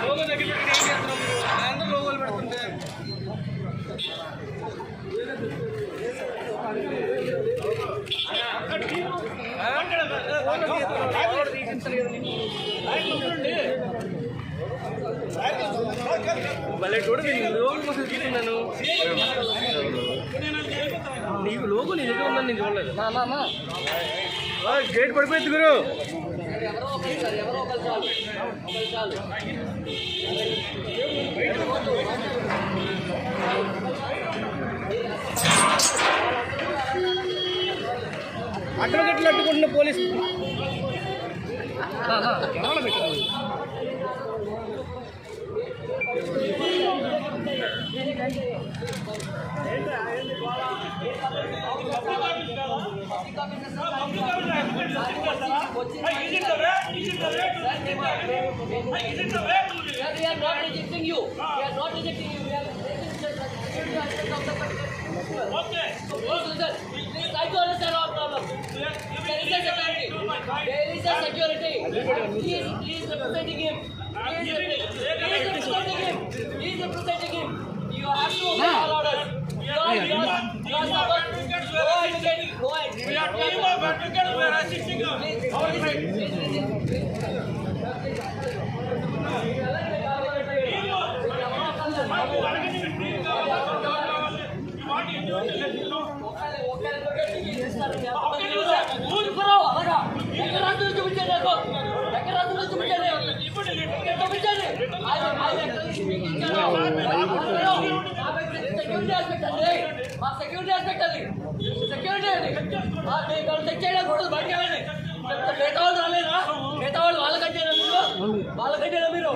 లోగోలు పెడుతుంటే భలే కూడా నేను లోగో కోసం తీసుకున్నాను. నీకు లోగో నీ దగ్గర ఉందని నేను చూడలేదు. గేట్ పడిపోయింది గురు. అడ్వకేట్లు అడ్డుకుంటున్న పోలీసు పెట్టారు. There is a security. He is representing him. He is representing him. You have to obey all orders. You are supposed to go ahead. We are team of advocates. We are assisting you. Security aspect అది security అండి. Check చేయకూడదు, బయటకు వెళ్ళండి. మిగతా వాళ్ళు రాలేదా? మిగతా వాళ్ళు వాళ్ళకంటే మీరు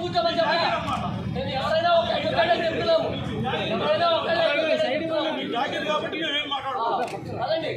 కూర్చోమని చెప్పండి. నేను ఎవరైనా ఒక అడ్వకేట్ చెప్తున్నాము. ఎవరైనా ఒక అదండి